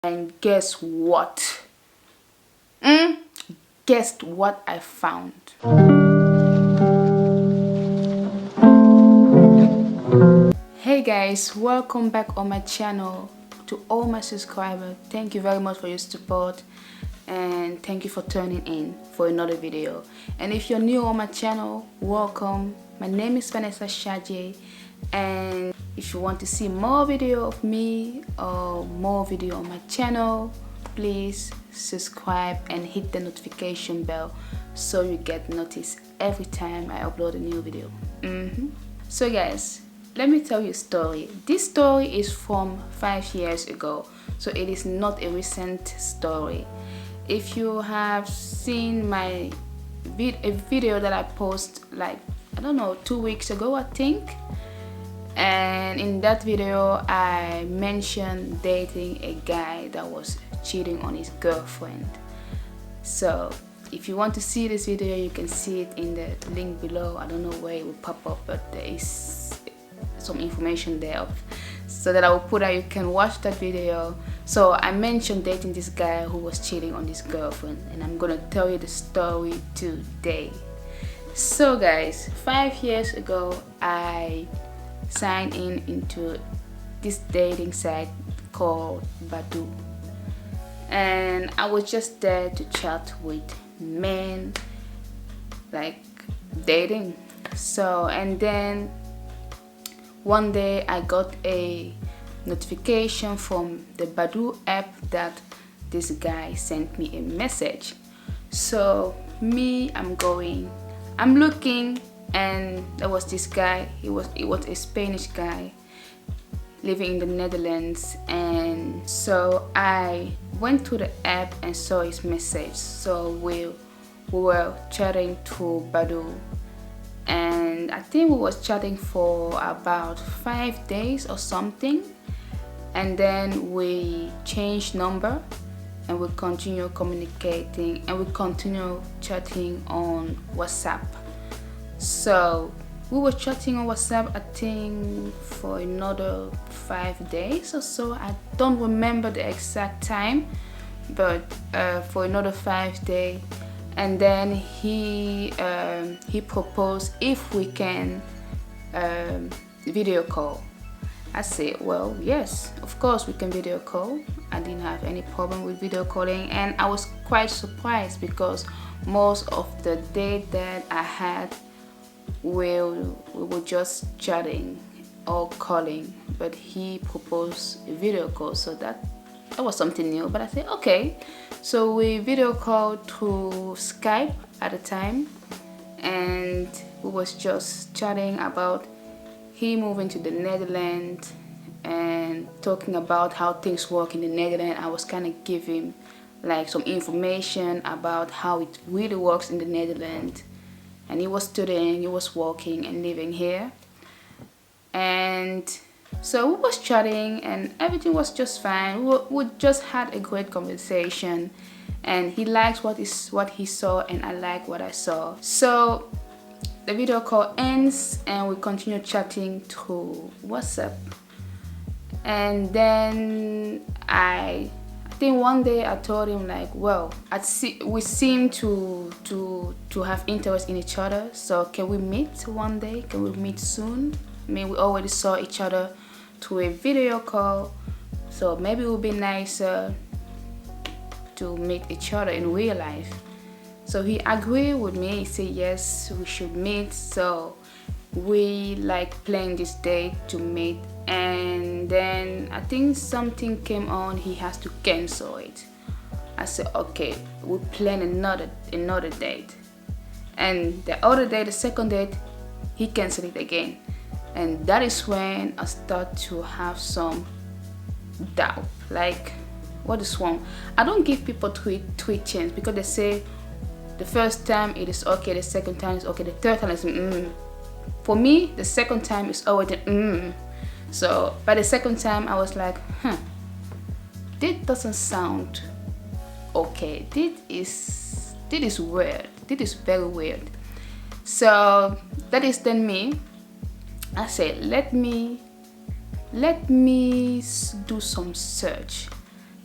And guess what? Guess what I found? Hey guys, welcome back on my channel. To all my subscribers, thank you very much for your support and thank you for tuning in for another video. And if you're new on my channel, welcome. My name is Vanessa Shaje, and if you want to see more video of me or more video on my channel, please subscribe and hit the notification bell so you get noticed every time I upload a new video. So guys, let me tell you a story. This story is from 5 years ago, so it is not a recent story. If you have seen my video that I post, like, I don't know, 2 weeks ago I think, and in that video I mentioned dating a guy that was cheating on his girlfriend. So if you want to see this video, you can see it in the link below. I don't know where it will pop up, but there is some information there so that I will put out. You can watch that video. So I mentioned dating this guy who was cheating on his girlfriend, and I'm gonna tell you the story today. So guys, 5 years ago I signed into this dating site called Badoo, and I was just there to chat with men, like dating. So, and then one day I got a notification from the Badoo app that this guy sent me a message. So I'm looking, and there was this guy. It was a Spanish guy living in the Netherlands, and so I went to the app and saw his message. So we were chatting through Badoo, and I think we was chatting for about 5 days or something, and then we changed number and we continue communicating and we continue chatting on WhatsApp. So we were chatting on WhatsApp, I think, for another 5 days or so. I don't remember the exact time, but for another 5 days. And then he proposed if we can video call. I said, well, yes, of course we can video call. I didn't have any problem with video calling, and I was quite surprised because most of the day that I had, we were just chatting or calling, but he proposed a video call, so that was something new. But I said okay. So we video called through Skype at the time, and we was just chatting about he moving to the Netherlands and talking about how things work in the Netherlands. I was kind of giving like some information about how it really works in the Netherlands. And he was studying, he was working and living here. And so we was chatting and everything was just fine. We just had a great conversation, and he likes what he saw and I like what I saw. So the video call ends and we continue chatting through WhatsApp. And then I think one day I told him, like, well, we seem to have interest in each other, so can we meet one day? Can we meet soon? I mean, we already saw each other through a video call, so maybe it would be nicer to meet each other in real life. So he agreed with me. He said yes, we should meet. So we like planned this date to meet, and then I think something came on. He has to cancel it. I said okay, we plan another date, and the other day, the second date, he canceled it again. And that is when I start to have some doubt, like, what is wrong? I don't give people three chances, because they say the first time it is okay, the second time is okay, the third time is For me, the second time is already So by the second time I was like, this doesn't sound okay. This is weird. This is very weird. So that is then me. I said, let me do some search.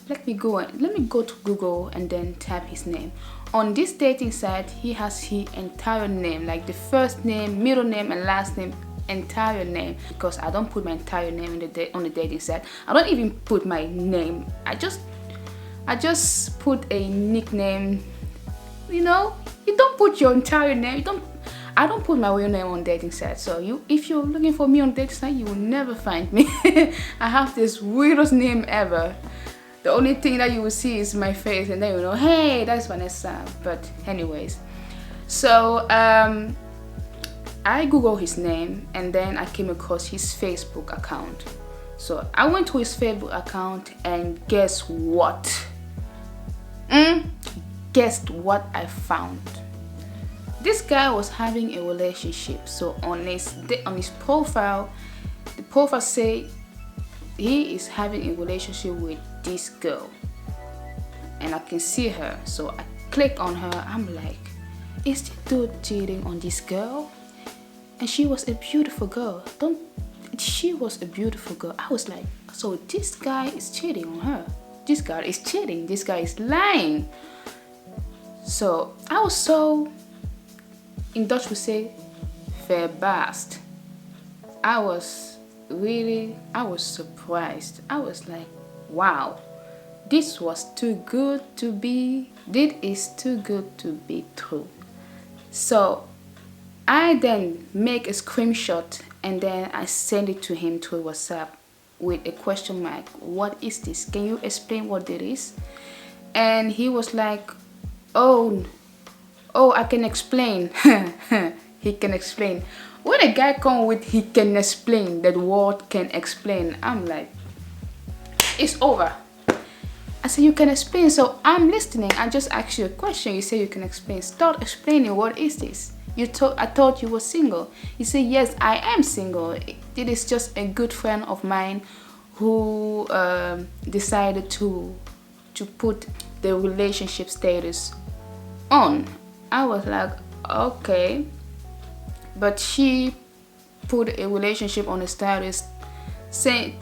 let me go to Google and then type his name. On this dating site, he has his entire name, like the first name, middle name, and last name, entire name. Because I don't put my entire name on the dating site. I don't even put my name. I just put a nickname. You know, you don't put your entire name. I don't put my real name on dating sites. So if you're looking for me on dating site, you will never find me. I have this weirdest name ever. The only thing that you will see is my face, and then you know, hey, that's Vanessa. But anyways, so I googled his name, and then I came across his Facebook account. So I went to his Facebook account, and guess what? Guess what I found? This guy was having a relationship. So on his profile, the profile say he is having a relationship with this girl, and I can see her. So I click on her. I'm like, is this dude cheating on this girl? And she was a beautiful girl. She was a beautiful girl. I was like, so this guy is cheating on her. This guy is cheating. This guy is lying. So I was so, in Dutch we say, verbaasd. I was surprised. I was like, wow, this was too good to be. This is too good to be true. So I then make a screenshot, and then I send it to him through WhatsApp with a question mark. What is this? Can you explain what it is? And he was like, oh, I can explain. He can explain. When a guy come with he can explain, that word can explain, I'm like, it's over. I said, you can explain. So I'm listening. I just asked you a question. You say you can explain. Start explaining. What is this? I thought you were single. He said, yes, I am single. It is just a good friend of mine who decided to put the relationship status on. I was like, okay. But she put a relationship on the status,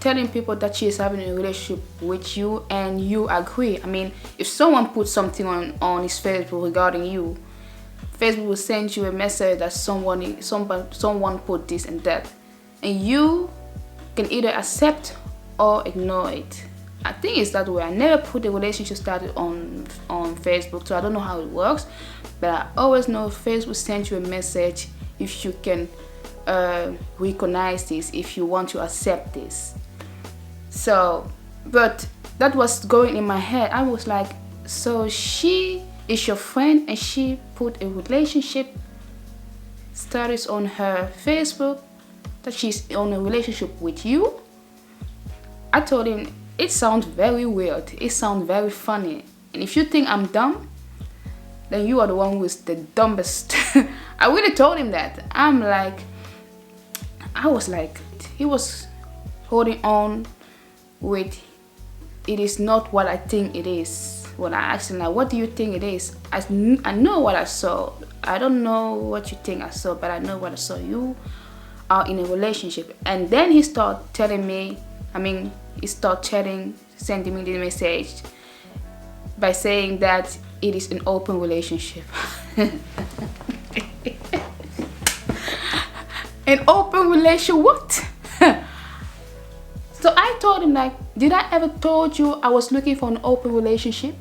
telling people that she is having a relationship with you, and you agree. I mean, if someone puts something on his Facebook regarding you, Facebook will send you a message that someone put this and that, and you can either accept or ignore it. I think it's that way. I never put a relationship status on Facebook, so I don't know how it works, but I always know Facebook sends you a message if you can recognize this, if you want to accept this. So, but that was going in my head. I was like, so she is your friend and she put a relationship status on her Facebook that she's on a relationship with you? I told him, it sounds very weird. It sounds very funny. And if you think I'm dumb, then you are the one who is the dumbest. I really told him that. I was like, he was holding on with, it is not what I think it is. When I asked him, like, what do you think it is? I know what I saw. I don't know what you think I saw, but I know what I saw. You are in a relationship. And then he started telling me, he started chatting, sending me the message by saying that it is an open relationship. An open relation, what? So I told him, like, did I ever told you I was looking for an open relationship?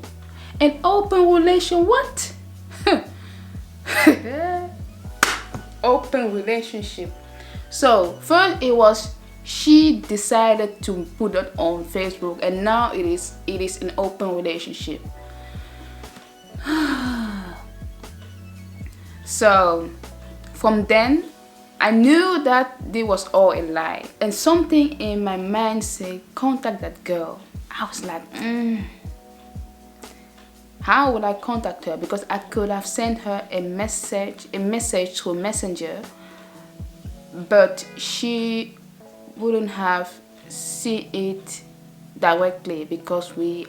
An open relation, what? Open relationship. So first it was she decided to put it on Facebook, and now it is an open relationship. So from then I knew that this was all a lie, and something in my mind said, contact that girl. I was like, how would I contact her? Because I could have sent her a message through Messenger, but she wouldn't have seen it directly because we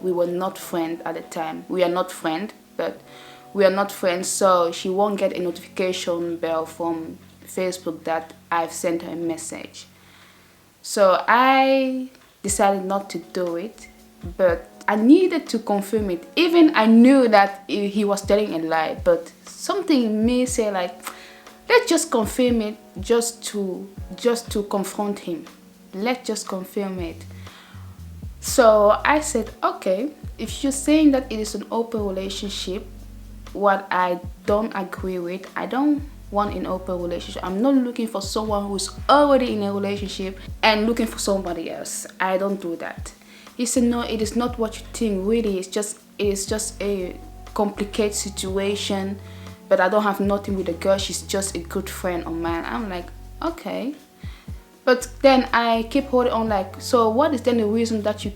were not friends at the time. We are not friends, but we are not friends, so she won't get a notification bell from Facebook that I've sent her a message. So I decided not to do it, but I needed to confirm it. Even I knew that he was telling a lie, but something in me say like, let's just confirm it, just to confront him. Let's just confirm it. So I said, okay, if you're saying that it is an open relationship, what I don't agree with, I don't want an open relationship. I'm not looking for someone who's already in a relationship and looking for somebody else. I don't do that. He said, no, it is not what you think, really. It is just a complicated situation, but I don't have nothing with the girl. She's just a good friend of mine. I'm like, okay. But then I keep holding on like, so what is then the reason that you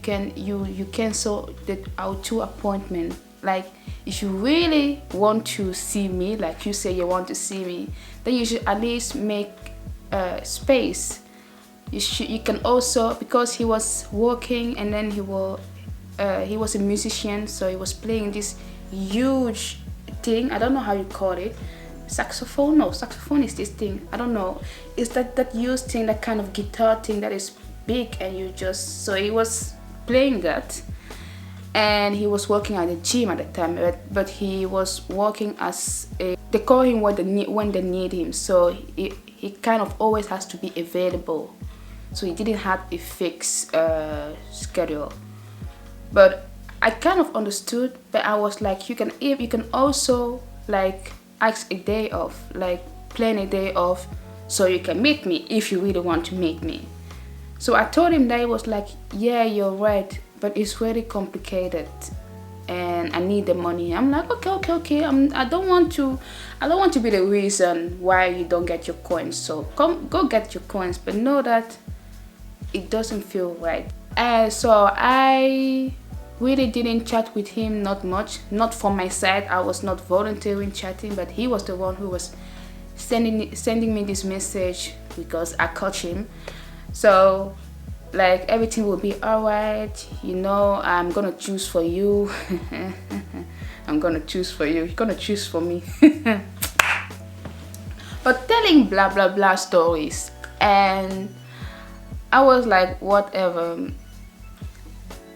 cancel our 2 appointment? Like, if you really want to see me, like you say you want to see me, then you should at least make space. You can also, because he was working and then he was a musician, so he was playing this huge thing. I don't know how you call it. Saxophone? No, saxophone is this thing. I don't know. It's that used thing, that kind of guitar thing that is big, and so he was playing that, and he was working at the gym at the time, but he was working as they call him when they need him, so he kind of always has to be available, so he didn't have a fixed schedule. But I kind of understood, but I was like, you can also like ask a day off, like plan a day off, so you can meet me if you really want to meet me. So I told him that. He was like, yeah, you're right, but it's very complicated and I need the money. I'm like, okay. I don't want to be the reason why you don't get your coins. So go get your coins, but know that it doesn't feel right. So I really didn't chat with him, not much. Not from my side. I was not volunteering chatting, but he was the one who was sending me this message because I caught him. So like, everything will be alright, I'm gonna choose for you. I'm gonna choose for you, you're gonna choose for me. But telling blah blah blah stories, and I was like, whatever.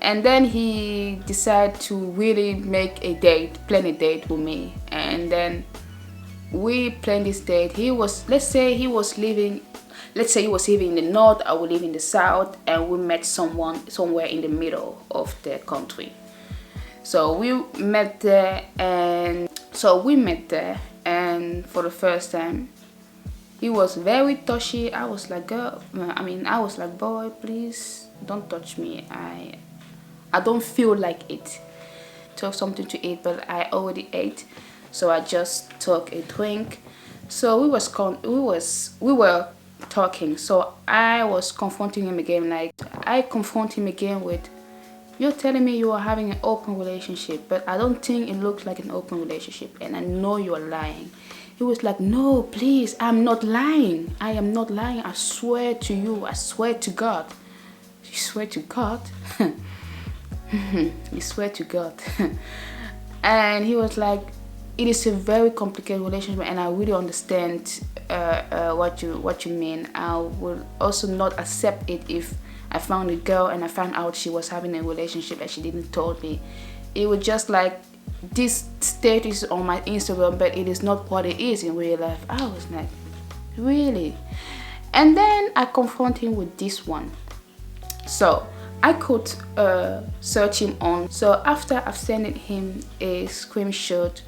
And then he decided to really plan a date with me. And then we planned this date. Let's say he was living in the north, I will live in the south, and we met someone somewhere in the middle of the country. So we met there, and for the first time, he was very touchy. I was like, boy, please don't touch me. I don't feel like it. Took something to eat, but I already ate, so I just took a drink. So we were talking. So I was confronting him again. Like, I confront him again with, you're telling me you are having an open relationship, but I don't think it looks like an open relationship, and I know you're lying. He was like, no, please, I'm not lying. I am not lying. I swear to you. I swear to God. You swear to God? You swear to God. And he was like, it is a very complicated relationship, and I really understand what you mean. I will also not accept it if I found a girl and I found out she was having a relationship and she didn't told me. It was just like, this status on my Instagram, but it is not what it is in real life. I was like, really? And then I confront him with this one. So I could search him on. So after I've sent him a screenshot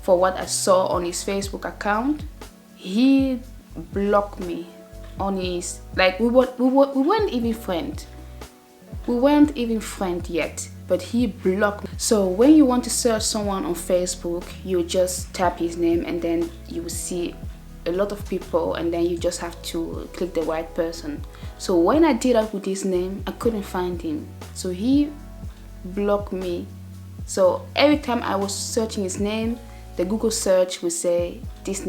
for what I saw on his Facebook account, he blocked me on his, like, we weren't even friends. We weren't even friends yet, but he blocked me. So when you want to search someone on Facebook, you just tap his name and then you will see a lot of people, and then you just have to click the right person. So when I did that with his name, I couldn't find him. So he blocked me. So every time I was searching his name, the Google search would say, this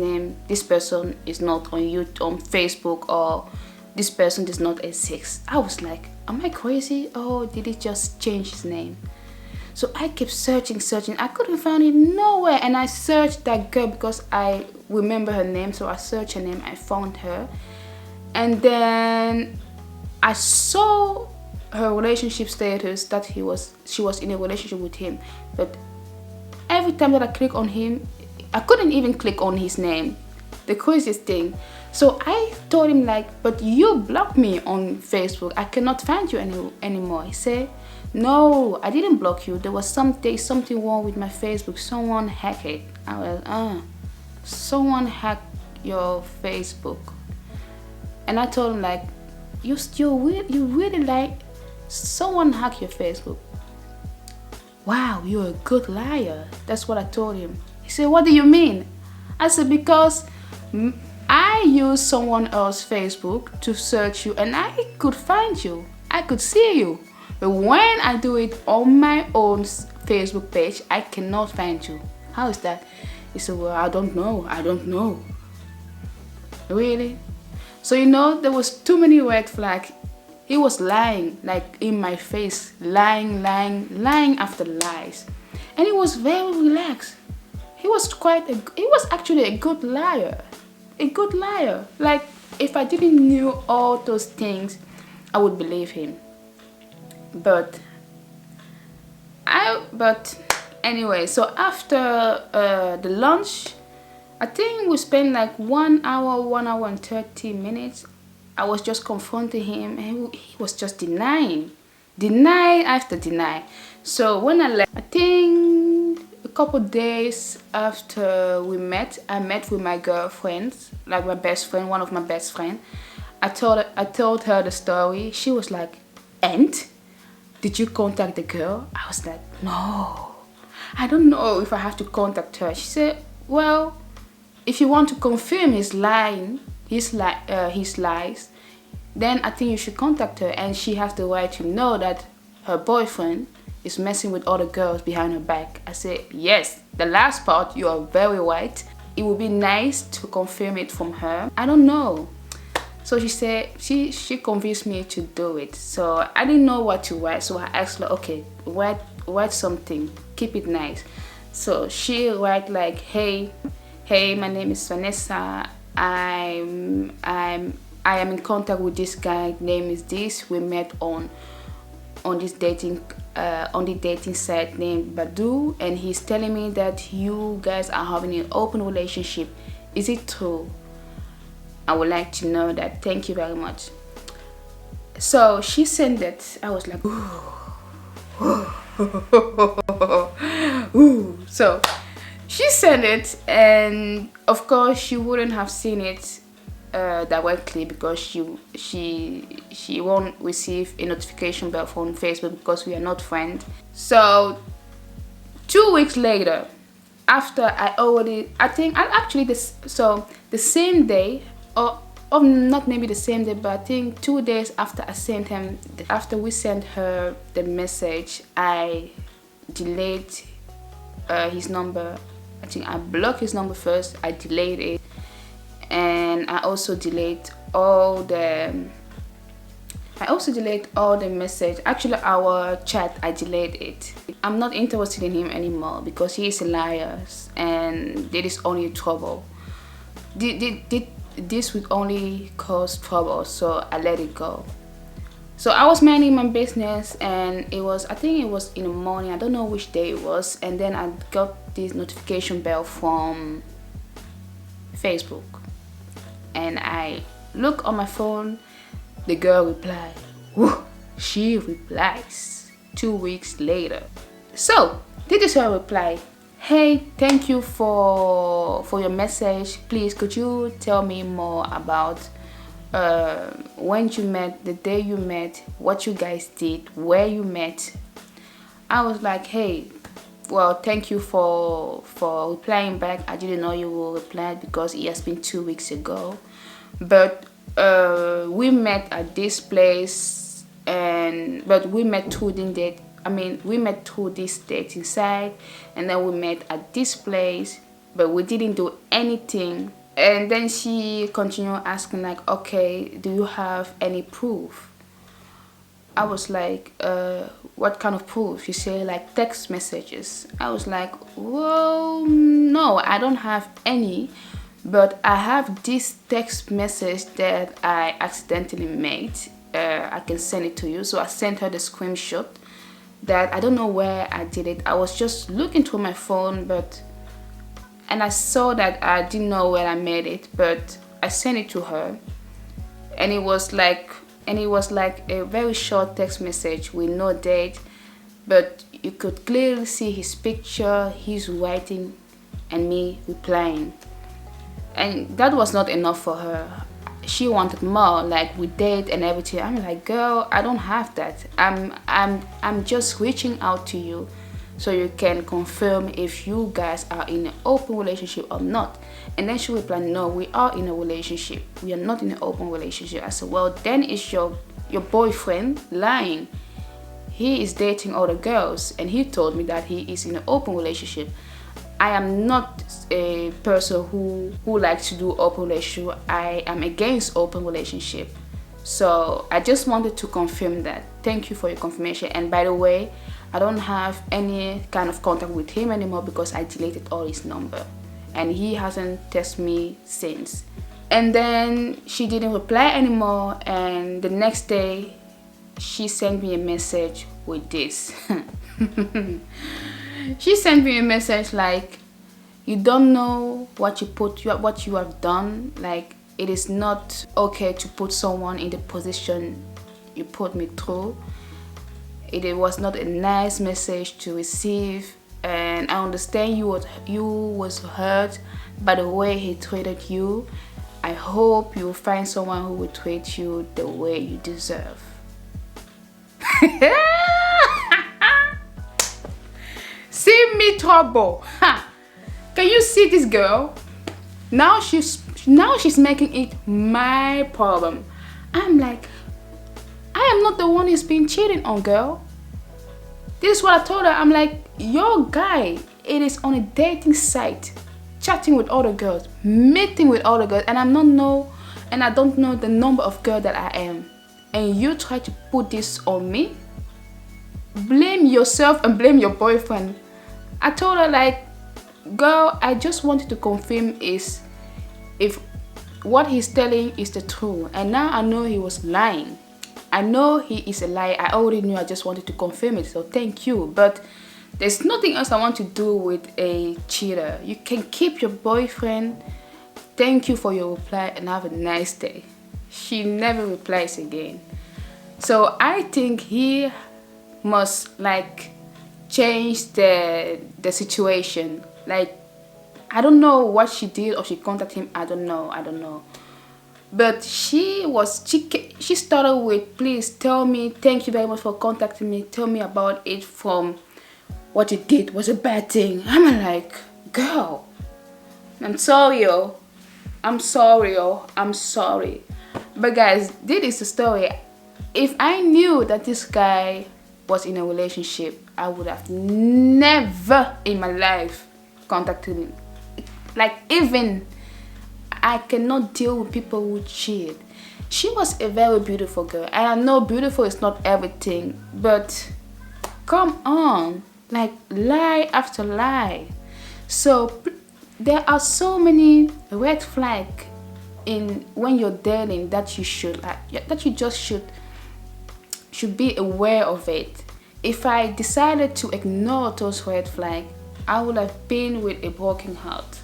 person is not on Facebook, or this person does not exist. I was like, am I crazy? Oh, did he just change his name? So I kept searching. I couldn't find it nowhere. And I searched that girl because I remember her name. So I searched her name. I found her. And then I saw her relationship status that she was in a relationship with him. But every time that I click on him, I couldn't even click on his name. The craziest thing. So I told him like, but you blocked me on Facebook. I cannot find you anymore. He said, no, I didn't block you. There was something wrong with my Facebook. Someone hacked it. I was, someone hacked your Facebook. And I told him like, you really like someone hacked your Facebook. Wow, you're a good liar. That's what I told him. He said, what do you mean? I said, because I used someone else's Facebook to search you and I could find you. I could see you. But when I do it on my own Facebook page, I cannot find you. How is that? He said, well, I don't know. Really? So there was too many red flags. He was lying, like in my face, lying after lies. And he was very relaxed. He was actually a good liar. A good liar. Like, if I didn't knew all those things, I would believe him. But anyway, so after the lunch, I think we spent like 1 hour and 30 minutes. I was just confronting him and he was just denying after deny. So when I left, I think a couple days after we met, I met with my girlfriend, like my best friend, one of my best friends. I told her the story. She was like, and did you contact the girl? I was like, no, I don't know if I have to contact her. She said, well, if you want to confirm his lies, then I think you should contact her, and she has the right to know that her boyfriend is messing with other girls behind her back. I said, yes, the last part, you are very right. It would be nice to confirm it from her. I don't know. So she said, she convinced me to do it. So I didn't know what to write. So I asked her, okay, write something, keep it nice. So she write like, hey, my name is Vanessa. I am in contact with this guy. Name is this. We met on this dating site named Badoo, and he's telling me that you guys are having an open relationship. Is it true? I would like to know that. Thank you very much. So she sent it. I was like, ooh. So she sent it, and of course she wouldn't have seen it directly because she won't receive a notification bell from Facebook because we are not friends. So 2 weeks later, after the same day, or not maybe the same day, but I think 2 days after we sent her the message, I delayed his number. I think I blocked his number first. I delayed it, and I also delayed all the message. Actually, our chat, I delayed it. I'm not interested in him anymore because he is a liar, and this is only trouble. This would only cause trouble, so I let it go. So I was minding my business, and I think it was in the morning. I don't know which day it was, and then I got this notification bell from Facebook, and I look on my phone. The girl replied. Whew, she replies 2 weeks later. So this is her reply. Hey, thank you for your message. Please, could you tell me more about when you met, the day you met, what you guys did, where you met? I was like, hey, well, thank you for replying back. I didn't know you will reply because it has been 2 weeks ago. But we met at this place, but we met through this dating site, and then we met at this place, but we didn't do anything. And then she continued asking like, okay, do you have any proof? I was like, what kind of proof? She said like text messages. I was like, well, no, I don't have any, but I have this text message that I accidentally made, I can send it to you. So I sent her the screenshot that I don't know where I did it. I was just looking through my phone, and I saw that I didn't know where I made it, but I sent it to her, and it was like a very short text message with no date, but you could clearly see his picture, his writing, and me replying. And that was not enough for her. She wanted more, like we date and everything. I'm like, girl, I don't have that. I'm just reaching out to you so you can confirm if you guys are in an open relationship or not. And then she replied, no, we are in a relationship. We are not in an open relationship. I said, well, then is your boyfriend lying? He is dating other girls, and he told me that he is in an open relationship. I am not a person who likes to do open relationship. I am against open relationship. So I just wanted to confirm that. Thank you for your confirmation. And by the way, I don't have any kind of contact with him anymore because I deleted all his number, and he hasn't texted me since. And then she didn't reply anymore, and the next day she sent me a message with this. She sent me a message like, you don't know what you have done. Like, it is not okay to put someone in the position you put me through. It was not a nice message to receive, and I understand you was hurt by the way he treated you. I hope you will find someone who will treat you the way you deserve. See me trouble. Ha. Can you see this girl? Now she's making it my problem. I'm like, I am not the one who's been cheating on, girl. This is what I told her. I'm like, your guy, it is on a dating site, chatting with other girls, meeting with other girls, and I don't know the number of girls that I am. And you try to put this on me? Blame yourself and blame your boyfriend. I told her, like, girl, I just wanted to confirm if what he's telling is the truth. And now I know he was lying. I know he is a liar. I already knew. I just wanted to confirm it. So thank you. But there's nothing else I want to do with a cheater. You can keep your boyfriend. Thank you for your reply and have a nice day. She never replies again. So I think he must like change the situation. Like, I don't know what she did, or she contacted him. I don't know. But she started with, please tell me, thank you very much for contacting me. Tell me about it, from what you did was a bad thing. I'm like, girl, I'm sorry. But guys, this is the story. If I knew that this guy was in a relationship, I would have never in my life contacted him. Like, even I cannot deal with people who cheat. She was a very beautiful girl, and I know beautiful is not everything, but come on, like, lie after lie. So there are so many red flags in when you're dating that you should be aware of it. If I decided to ignore those red flags, I would have been with a broken heart,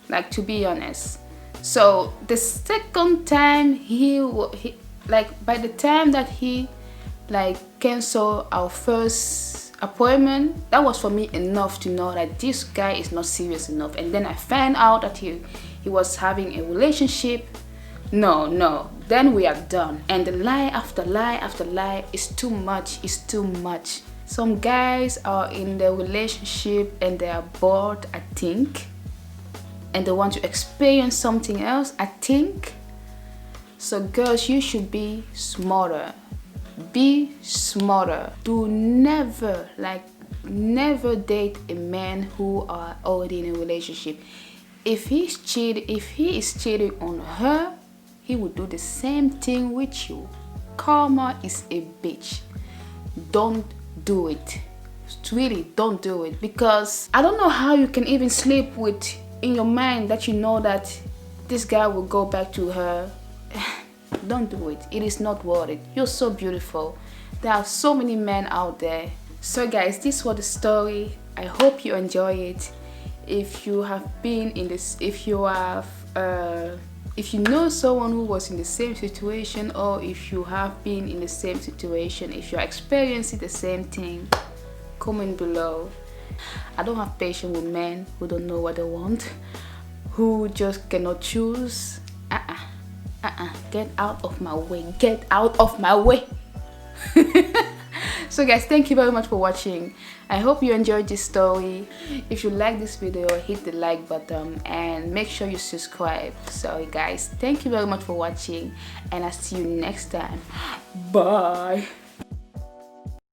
like, to be honest. So the second time he by the time that he like canceled our first appointment, that was for me enough to know that this guy is not serious enough. And then I found out that he was having a relationship. No, then we are done. And the lie after lie after lie is too much. Some guys are in the relationship and they are bored, I think, and they want to experience something else, I think. So girls, you should be smarter. Do never date a man who are already in a relationship. If he is cheating on her, he will do the same thing with you. Karma is a bitch. Don't do it. Really, don't do it, because I don't know how you can even sleep with in your mind that you know that this guy will go back to her. Don't do it. It is not worth it. You're so beautiful. There are so many men out there. So guys, this was the story. I hope you enjoy it. If you have been in this, if you know someone who was in the same situation, or if you have been in the same situation, if you're experiencing the same thing, comment below. I don't have patience with men who don't know what they want, who just cannot choose. Get out of my way. Get out of my way. So guys, thank you very much for watching. I hope you enjoyed this story. If you like this video, hit the like button and make sure you subscribe. So guys, thank you very much for watching, and I'll see you next time. Bye.